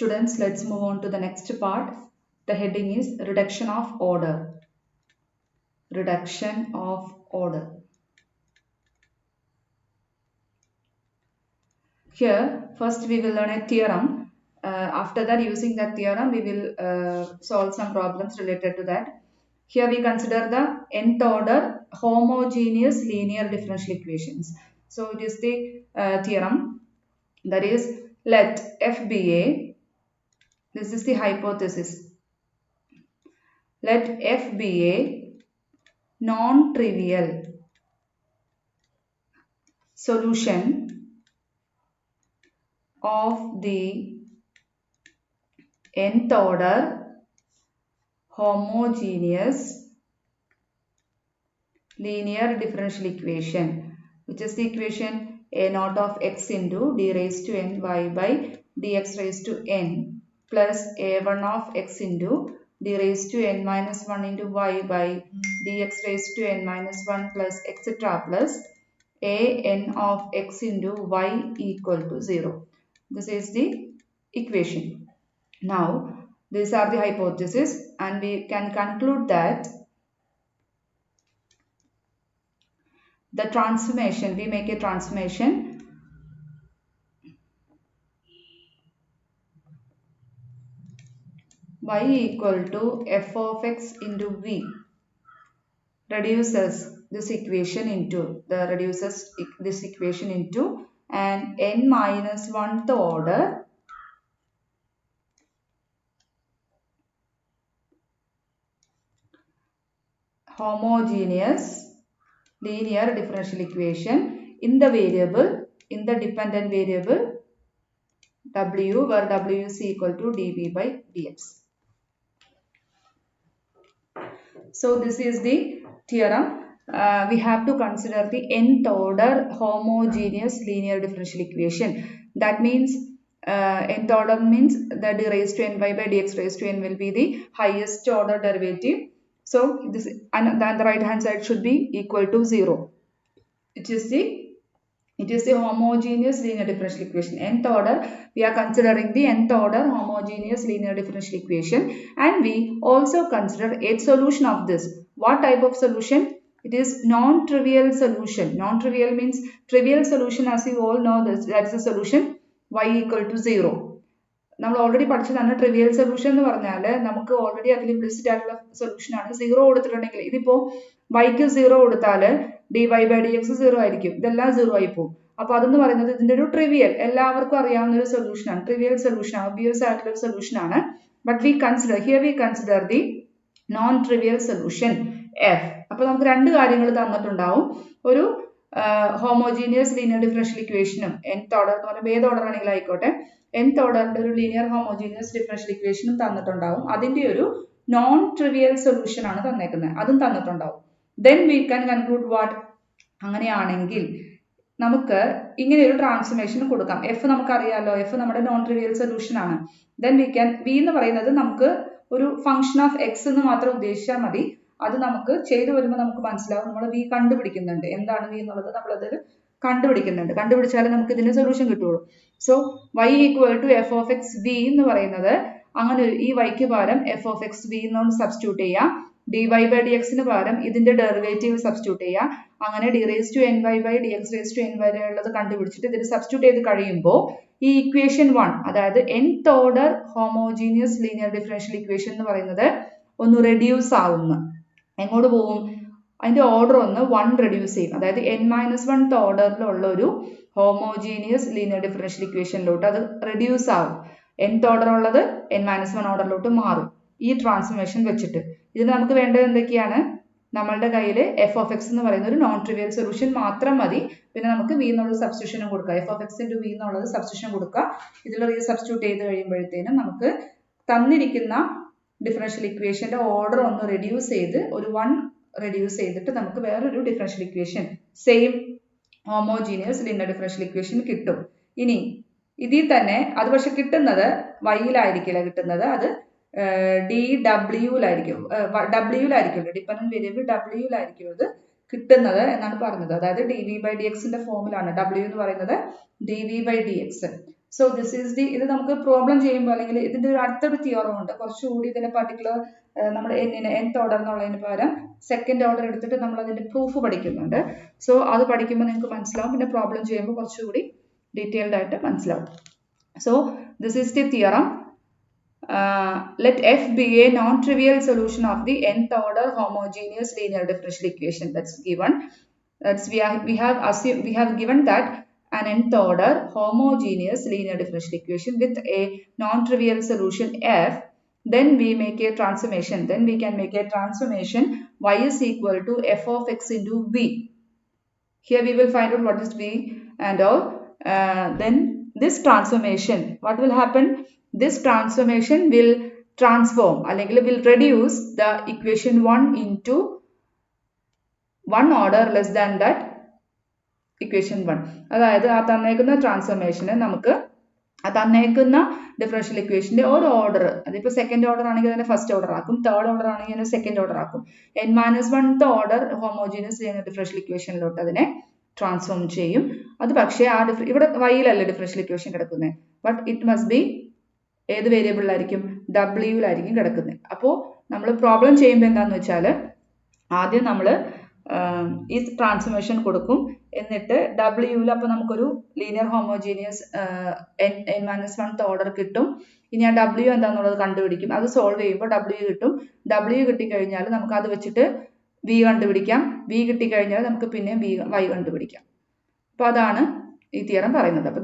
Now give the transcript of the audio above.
Students, let's move on to the next part. The heading is reduction of order. Reduction of order. Here, first we will learn a theorem. After that, using that theorem, we will solve some problems related to that. Here we consider the nth order homogeneous linear differential equations. So it is the theorem, that is, let f be a, this is the hypothesis, let f be a non-trivial solution of the nth order homogeneous linear differential equation, which is the equation a naught of x into d raised to n y by dx raised to n plus a1 of x into d raised to n minus 1 into y by dx raised to n minus 1 plus etc. plus a n of x into y equal to 0. This is the equation. Now, these are the hypotheses, and we can conclude that the transformation, we make a transformation y equal to f of x into v reduces this equation into an n minus 1th order homogeneous linear differential equation in the dependent variable w, where w is equal to dv by dx. So this is the theorem. We have to consider the nth order homogeneous linear differential equation. That means nth order means that d raised to n y by dx raised to n will be the highest order derivative. So this, and then the right hand side should be equal to 0. It is the homogeneous linear differential equation. Nth order, we are considering the nth order homogeneous linear differential equation, and we also consider a solution of this. What type of solution? It is non-trivial solution. Non-trivial means trivial solution, as you all know, that's the solution y equal to 0. നമ്മൾ already പഠിച്ചതാണ് trivial solution എന്ന് പറഞ്ഞാൽ നമുക്ക് already അതിൽ implicit ആയിട്ടുള്ള solution ആണ്. 0 കൊടുത്തിട്ടുണ്ടെങ്കിൽ ഇതിപ്പോ വൈക്ക് 0 കൊടുത്താൽ dy by dx 0 ആയിരിക്കും, ഇതെല്ലാം 0 ആയി പോകും. അപ്പൊ അതെന്ന് പറയുന്നത് ഇതിന്റെ ഒരു ട്രിവിയൽ, എല്ലാവർക്കും അറിയാവുന്ന ഒരു സൊല്യൂഷൻ ആണ്, ട്രിവിയൽ സൊല്യൂഷൻ, ഒബ്വിയസ് ആയിട്ടുള്ള ഒരു സൊല്യൂഷൻ ആണ്. But we consider the non trivial solution F. അപ്പൊ നമുക്ക് രണ്ട് കാര്യങ്ങൾ തന്നിട്ടുണ്ടാവും. ഒരു ഹോമോജീനിയസ് ലീനിയർ ഡിഫറൻഷ്യൽ ഇക്വേഷനും nth ഓർഡർ എന്ന് പറയുമ്പോൾ ഏത് ഓർഡർ ആണെങ്കിലും ആയിക്കോട്ടെ, nth ഓർഡറിന്റെ ഒരു ലീനിയർ ഹോമോജീനിയസ് ഡിഫറൻഷ്യൽ ഇക്വേഷനും തന്നിട്ടുണ്ടാവും. അതിന്റെ ഒരു നോൺ ട്രിവിയൽ സൊല്യൂഷൻ ആണ് തന്നേക്കുന്നത്, അതും തന്നിട്ടുണ്ടാവും. Then we can conclude what? അങ്ങനെയാണെങ്കിൽ നമുക്ക് ഇങ്ങനെ ഒരു ട്രാൻസ്ഫോർമേഷൻ കൊടുക്കാം. എഫ് നമുക്കറിയാലോ, എഫ് നമ്മുടെ നോൺ ട്രിവിയൽ സൊല്യൂഷൻ ആണ്. ദെൻ വി എന്ന് പറയുന്നത് നമുക്ക് ഒരു ഫംഗ്ഷൻ ഓഫ് എക്സ് എന്ന് മാത്രം ഉദ്ദേശിച്ചാൽ മതി. അത് നമുക്ക് ചെയ്തു വരുമ്പോൾ നമുക്ക് മനസ്സിലാവും, നമ്മൾ വി കണ്ടുപിടിക്കുന്നുണ്ട്. എന്താണ് വി എന്നുള്ളത് നമ്മളത് കണ്ടുപിടിക്കുന്നുണ്ട്. കണ്ടുപിടിച്ചാലേ നമുക്ക് ഇതിന്റെ സൊല്യൂഷൻ കിട്ടുള്ളൂ. So y equal to F of X V എന്ന് പറയുന്നത്, അങ്ങനെ ഈ വൈക്ക് പകരം എഫ് ഓഫ് എക്സ് വി എന്നോട് സബ്സ്റ്റിറ്റ്യൂട്ട് ചെയ്യാം. dy by dx ന് പകരം ഇതിന്റെ ഡെറിവേറ്റീവ് സബ്സ്റ്റിറ്റ്യൂട്ട് ചെയ്യാം. അങ്ങനെ d raised to ny by dx raised to n വരെ ഉള്ളത് കണ്ടുപിടിച്ചിട്ട് ഇതിൽ സബ്സ്റ്റിറ്റ്യൂട്ട് ചെയ്ത് കഴിയുമ്പോൾ ഈ ഇക്വേഷൻ 1, അതായത് nth order homogeneous linear differential equation എന്ന് പറയുന്നത് ഒന്ന് റെഡ്യൂസ് ആവുന്നു. എങ്ങോട്ട് പോകും? അതിന്റെ ഓർഡർ ഒന്ന് 1 റെഡ്യൂസ് ചെയ്യും. അതായത് n-1th ഓർഡറിലുള്ള ഒരു ഹോമോജീനിയസ് ലീനിയർ ഡിഫറൻഷ്യൽ ഇക്വേഷനിലോട്ട് അത് റെഡ്യൂസ് ആവും. nth ഓർഡർ ഉള്ളത് n-1 ഓർഡറിലോട്ട് മാറും ഈ ട്രാൻസ്ഫോർമേഷൻ വെച്ചിട്ട്. ഇതിന് നമുക്ക് വേണ്ടത് എന്തൊക്കെയാണ്? നമ്മളുടെ കയ്യിൽ എഫ് ഓഫ് എക്സ് എന്ന് പറയുന്ന ഒരു നോൺ ട്രിവിയൽ സൊല്യൂഷൻ മാത്രം മതി. പിന്നെ നമുക്ക് വി എന്നുള്ളത് സബ്സ്റ്റിറ്റ്യൂഷനും കൊടുക്കാം. F of X into V എന്നുള്ളത് സബ്സ്റ്റിറ്റ്യൂഷൻ കൊടുക്കുക. ഇതിൽ സബ്സ്റ്റിറ്റ്യൂട്ട് ചെയ്ത് കഴിയുമ്പോഴത്തേനും നമുക്ക് തന്നിരിക്കുന്ന ഡിഫറൻഷ്യൽ ഇക്വേഷന്റെ ഓർഡർ ഒന്ന് റെഡ്യൂസ് ചെയ്ത് ഒരു 1 റെഡ്യൂസ് ചെയ്തിട്ട് നമുക്ക് വേറൊരു differential equation, same homogeneous linear differential equation കിട്ടും. ഇനി ഇതിൽ തന്നെ അത് പക്ഷെ കിട്ടുന്നത് വൈയിലായിരിക്കില്ല കിട്ടുന്നത്, അത് ഡബ്ല്യൂലായിരിക്കും, ഡിപെൻഡന്റ് വേരിയബിൾ ഡബ്ല്യൂലായിരിക്കും ഇത് കിട്ടുന്നത് എന്നാണ് പറഞ്ഞത്. അതായത് ഡി വി ബൈ ഡി എക്സിന്റെ ഫോമിലാണ്. ഡബ്ല്യു എന്ന് പറയുന്നത് D V by D X. So this is the ഇത് നമുക്ക് പ്രോബ്ലം ചെയ്യുമ്പോൾ അല്ലെങ്കിൽ ഇതിന്റെ ഒരു അടുത്തൊരു തിയറം ഉണ്ട് കുറച്ചുകൂടി ഇതിന്റെ പർട്ടിക്കുലർ നമ്മൾ nth ഓർഡർ എന്നുള്ളതിന് പകരം സെക്കൻഡ് ഓർഡർ എടുത്തിട്ട് നമ്മൾ അതിന്റെ പ്രൂഫ് പഠിക്കുന്നുണ്ട്. സോ അത് പഠിക്കുമ്പോൾ നിങ്ങൾക്ക് മനസ്സിലാവും, പിന്നെ പ്രോബ്ലം ചെയ്യുമ്പോൾ കുറച്ചുകൂടി ഡീറ്റെയിൽഡ് ആയിട്ട് മനസ്സിലാവും. So this is the theorem. Let f be a non-trivial solution of the nth order homogeneous linear differential equation. That's given. That's we have given that an nth order homogeneous linear differential equation with a non-trivial solution f. Then we make a transformation. Then we can make a transformation y is equal to f of x into v. Here we will find out what is v and all. Then this transformation, what will happen? This transformation will transform അല്ലെങ്കിൽ will reduce the equation 1 into one order less than that equation 1. അതായത് ആ തന്നേക്കുന്ന ട്രാൻസ്ഫോർമേഷന് നമുക്ക് ആ തന്നേക്കുന്ന differential ഇക്വേഷന്റെ ഒരു order, അതിപ്പോൾ second order ആണെങ്കിൽ അതിനെ ഫസ്റ്റ് ഓർഡർ ആക്കും, തേർഡ് ഓർഡർ ആണെങ്കിൽ അതിനെ സെക്കൻഡ് ഓർഡർ ആക്കും, n-1th ഓർഡർ ഹോമോജീനിയസ് ഡിഫറൻഷ്യൽ ഇക്വേഷനിലോട്ട് അതിനെ ട്രാൻസ്ഫോം ചെയ്യും. അത് പക്ഷേ ആ ഇവിടെ വൈയിലല്ല ഡിഫറൻഷ്യൽ ഇക്വേഷൻ കിടക്കുന്നത്, ബട്ട് ഇറ്റ് മസ്റ്റ് ബി ഏത് വേരിയബിളിലായിരിക്കും? ഡബ്ല്യൂലായിരിക്കും കിടക്കുന്നത്. അപ്പോൾ നമ്മൾ പ്രോബ്ലം ചെയ്യുമ്പോൾ എന്താണെന്ന് വെച്ചാൽ ആദ്യം നമ്മൾ ഈ ട്രാൻസ്ഫോർമേഷൻ കൊടുക്കും, എന്നിട്ട് ഡബ്ല്യൂവിൽ അപ്പോൾ നമുക്കൊരു ലീനിയർ ഹോമോജീനിയസ് n-1th ഓർഡർ കിട്ടും. ഇനി ആ ഡബ്ല്യു എന്താണെന്നുള്ളത് കണ്ടുപിടിക്കും. അത് സോൾവ് ചെയ്യുമ്പോൾ ഡബ്ല്യു കിട്ടും. ഡബ്ല്യു കിട്ടിക്കഴിഞ്ഞാൽ നമുക്ക് അത് വെച്ചിട്ട് വി കണ്ടുപിടിക്കാം. വി കിട്ടിക്കഴിഞ്ഞാൽ നമുക്ക് പിന്നെ വൈ കണ്ടുപിടിക്കാം. അപ്പോൾ അതാണ് ഈ തിയറം പറയുന്നത്. അപ്പോൾ